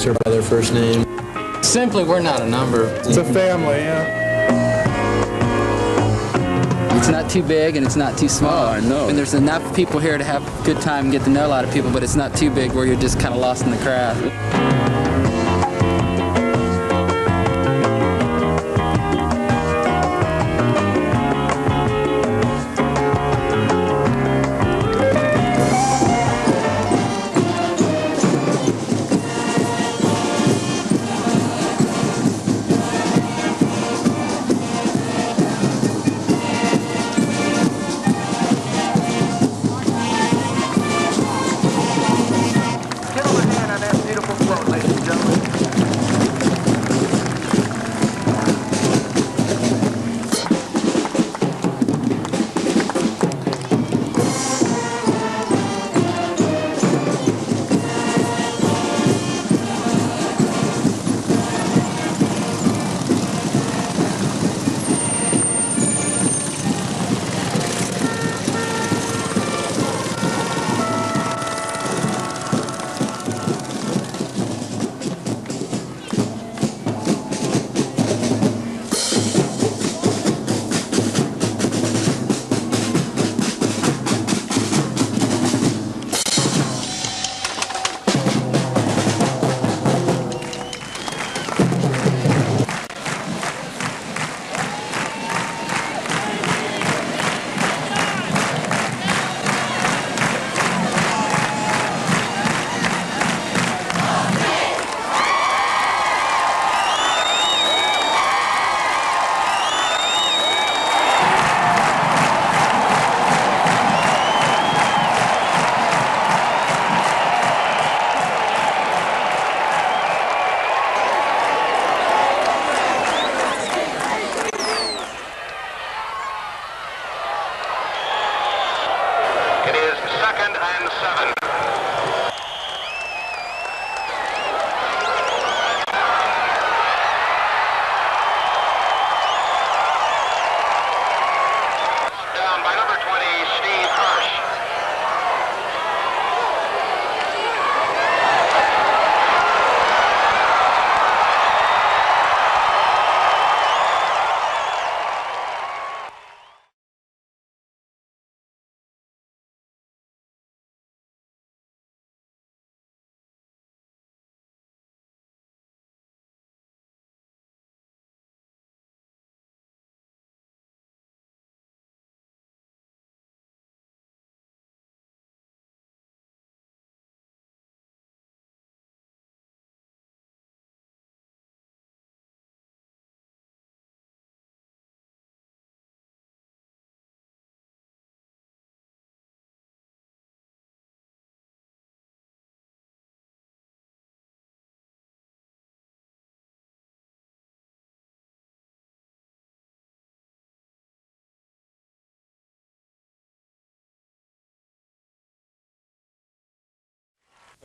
address her by their first name. Simply, we're not a number. It's a family, yeah. It's not too big and it's not too small. Oh, I know. And there's enough people here to have a good time and get to know a lot of people, but it's not too big where you're just kind of lost in the crowd.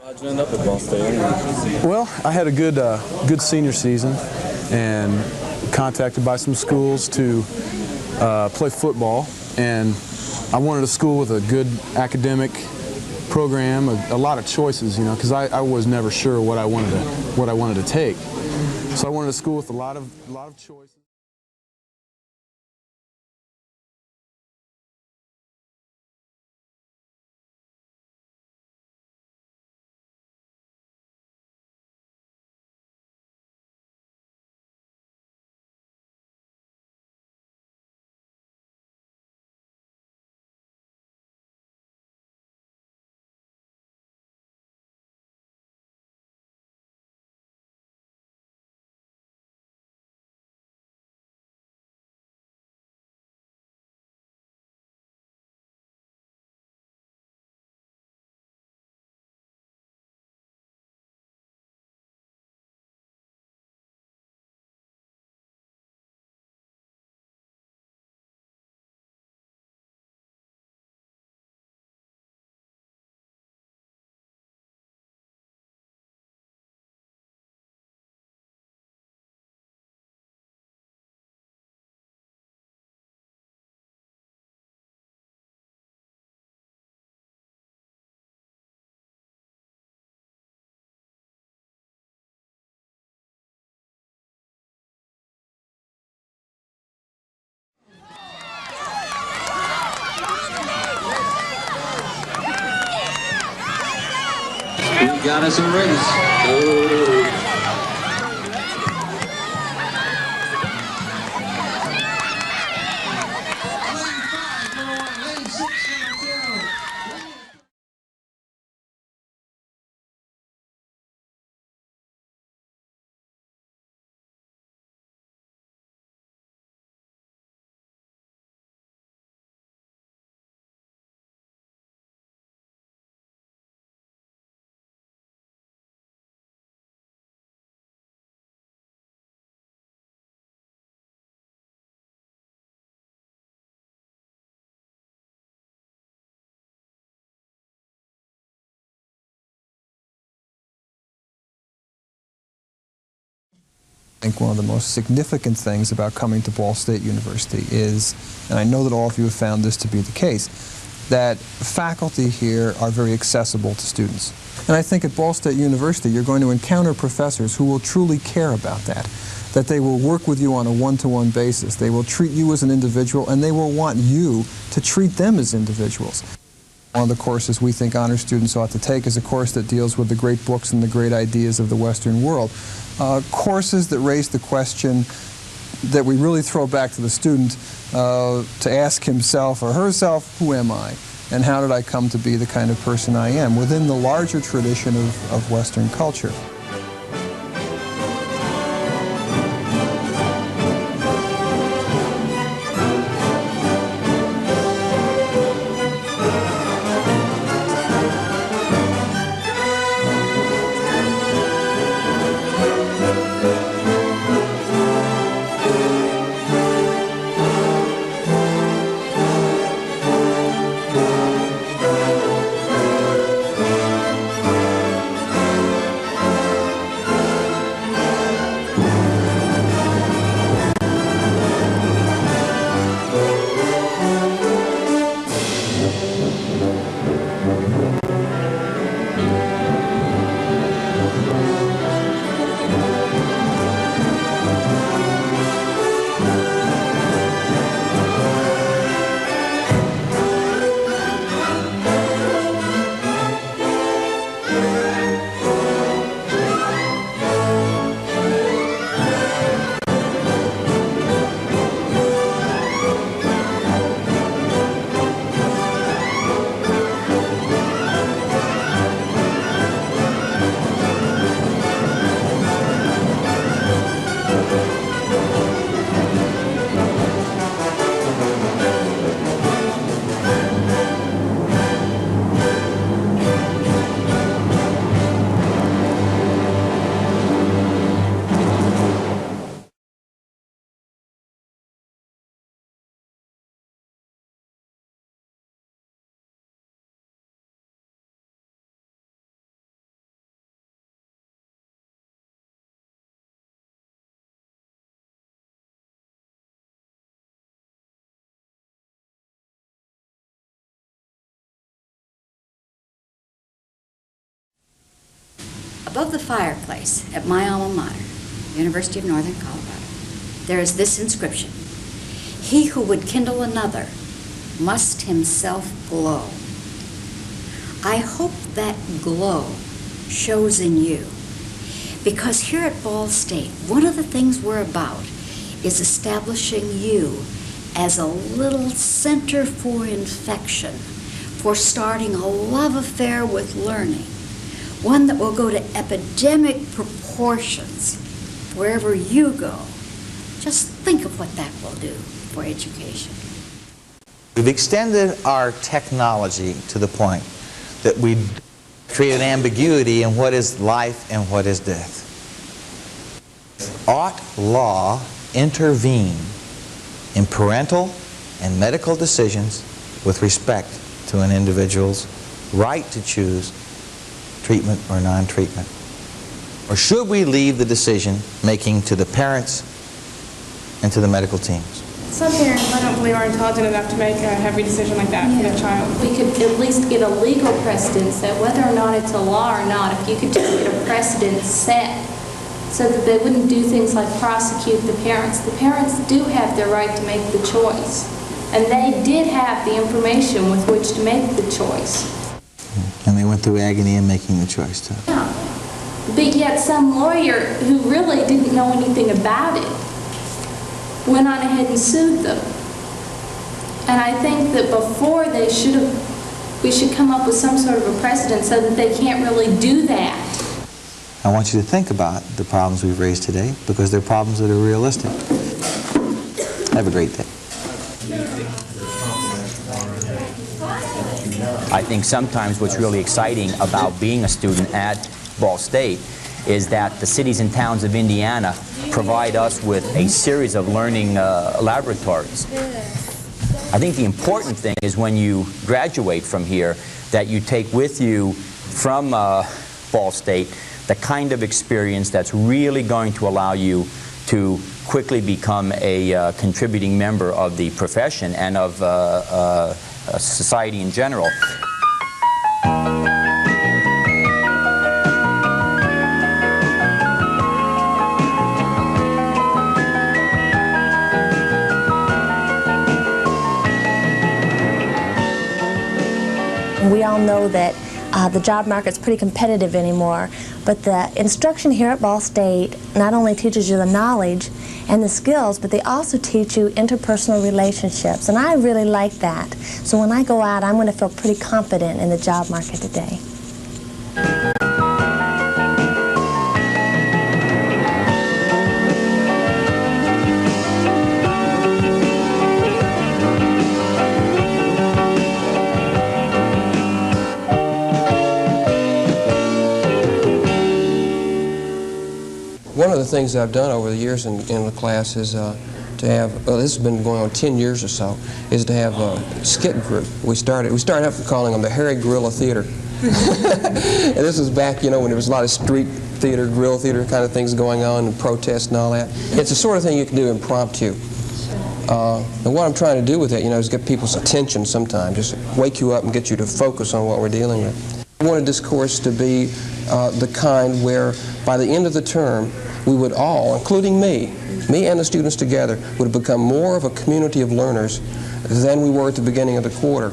How'd you end up at Ball State anyway? Well, I had a good senior season and contacted by some schools to play football, and I wanted a school with a good academic program, a lot of choices, you know, because I was never sure what I wanted to take. So I wanted a school with a lot of choices. got us a race. I think one of the most significant things about coming to Ball State University is, and I know that all of you have found this to be the case, that faculty here are very accessible to students. And I think at Ball State University you're going to encounter professors who will truly care about that they will work with you on a one-to-one basis. They will treat you as an individual, and they will want you to treat them as individuals. One of the courses we think honor students ought to take is a course that deals with the great books and the great ideas of the Western world. Courses that raise the question that we really throw back to the student to ask himself or herself, who am I? And how did I come to be the kind of person I am within the larger tradition of Western culture? Above the fireplace at my alma mater, University of Northern Colorado, there is this inscription: "He who would kindle another must himself glow." I hope that glow shows in you, because here at Ball State, one of the things we're about is establishing you as a little center for infection, for starting a love affair with learning, one that will go to epidemic proportions wherever you go. Just think of what that will do for education. We've extended our technology to the point that we create an ambiguity in what is life and what is death. Ought law intervene in parental and medical decisions with respect to an individual's right to choose treatment or non-treatment? Or should we leave the decision making to the parents and to the medical teams? Some parents, I don't believe, are intelligent enough to make a heavy decision like that for their child. We could at least get a legal precedent set, whether or not it's a law or not, if you could just get a precedent set so that they wouldn't do things like prosecute the parents. The parents do have their right to make the choice, and they did have the information with which to make the choice. And they went through agony in making the choice, too. Yeah. But yet some lawyer who really didn't know anything about it went on ahead and sued them. And I think that before we should come up with some sort of a precedent so that they can't really do that. I want you to think about the problems we've raised today, because they're problems that are realistic. Have a great day. I think sometimes what's really exciting about being a student at Ball State is that the cities and towns of Indiana provide us with a series of learning laboratories. I think the important thing is when you graduate from here that you take with you from Ball State the kind of experience that's really going to allow you to quickly become a contributing member of the profession and of society in general. We all know that the job market's pretty competitive anymore, but the instruction here at Ball State not only teaches you the knowledge and the skills, but they also teach you interpersonal relationships, and I really like that. So when I go out, I'm going to feel pretty confident in the job market today. One of the things I've done over the years in the class is to have, well, this has been going on 10 years or so, is to have a skit group. We started out calling them the Hairy Guerrilla Theater. And this was back, you know, when there was a lot of street theater, guerrilla theater kind of things going on, and protests and all that. It's the sort of thing you can do impromptu. And what I'm trying to do with it, you know, is get people's attention sometimes, just wake you up and get you to focus on what we're dealing with. I wanted this course to be the kind where by the end of the term, we would all, including me and the students together, would become more of a community of learners than we were at the beginning of the quarter.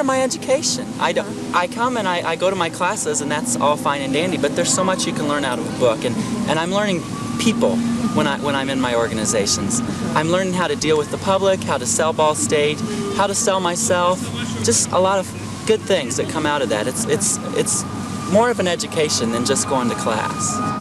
My education. I come and I go to my classes, and that's all fine and dandy, but there's so much you can learn out of a book, and I'm learning people when I'm in my organizations. I'm learning how to deal with the public, how to sell Ball State, how to sell myself, just a lot of good things that come out of that. It's more of an education than just going to class.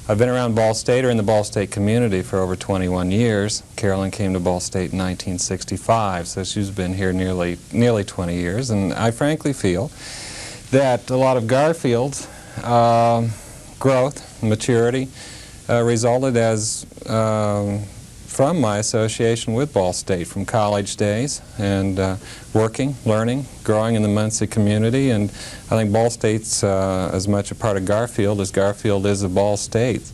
I've been around Ball State or in the Ball State community for over 21 years. Carolyn came to Ball State in 1965, so she's been here nearly 20 years, and I frankly feel that a lot of Garfield's growth, maturity, resulted as from my association with Ball State from college days and working, learning, growing in the Muncie community, and I think Ball State's as much a part of Garfield as Garfield is of Ball State.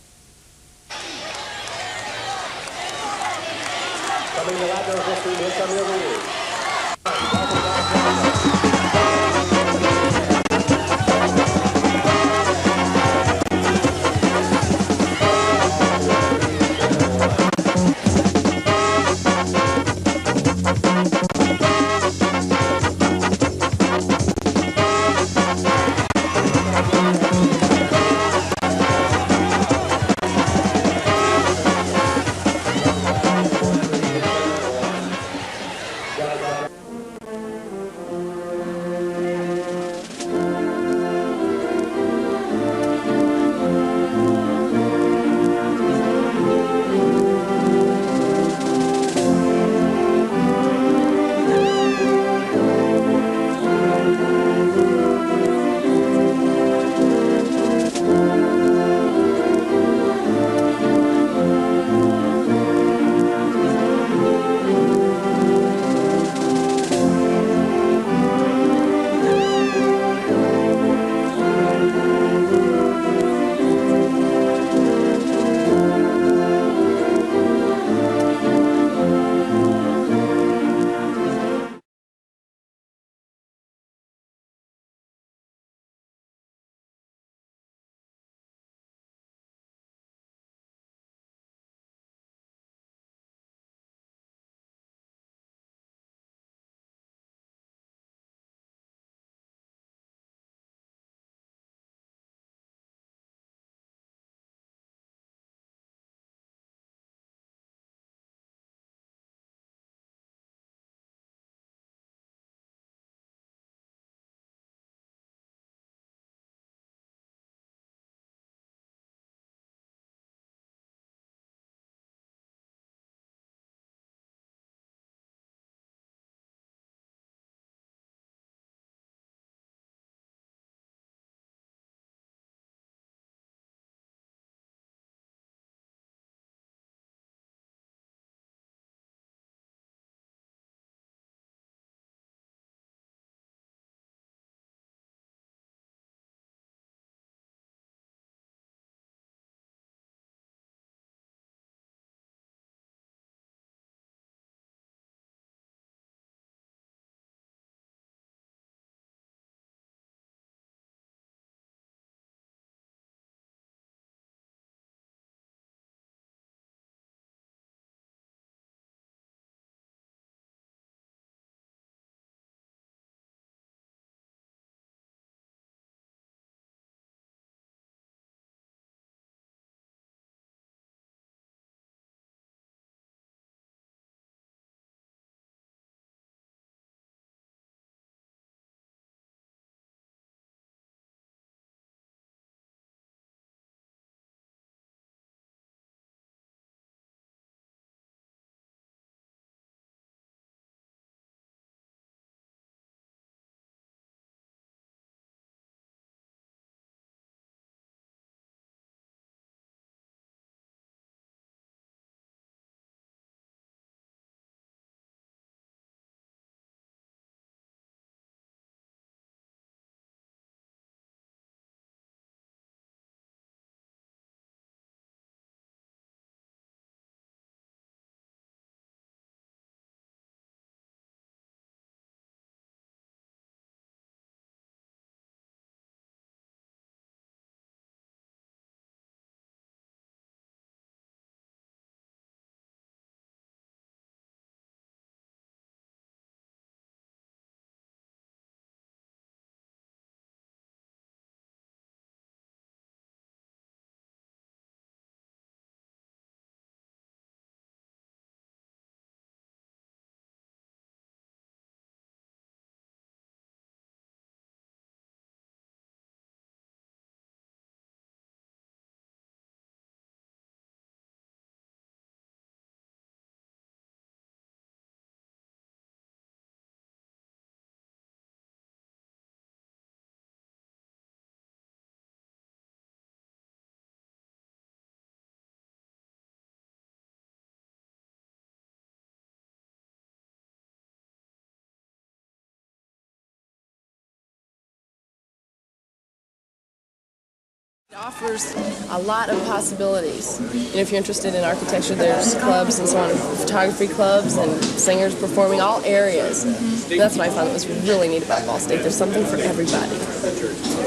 It offers a lot of possibilities. You know, if you're interested in architecture, there's clubs and so on, photography clubs and singers performing all areas. That's what I found that was really neat about Ball State. There's something for everybody.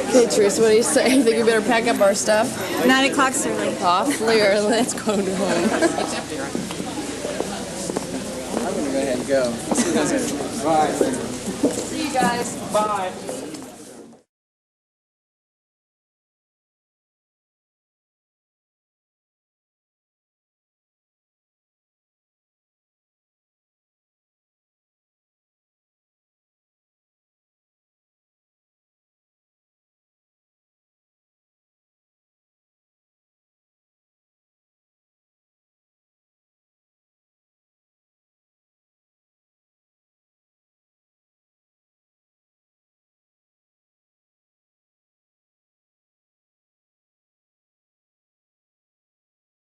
Okay, Teresa, what do you say? You think we better pack up our stuff? 9 o'clock's early. Awfully early. Let's go home. It's empty, right? I'm going to go ahead and go. See you guys later. Bye. See you guys. Bye.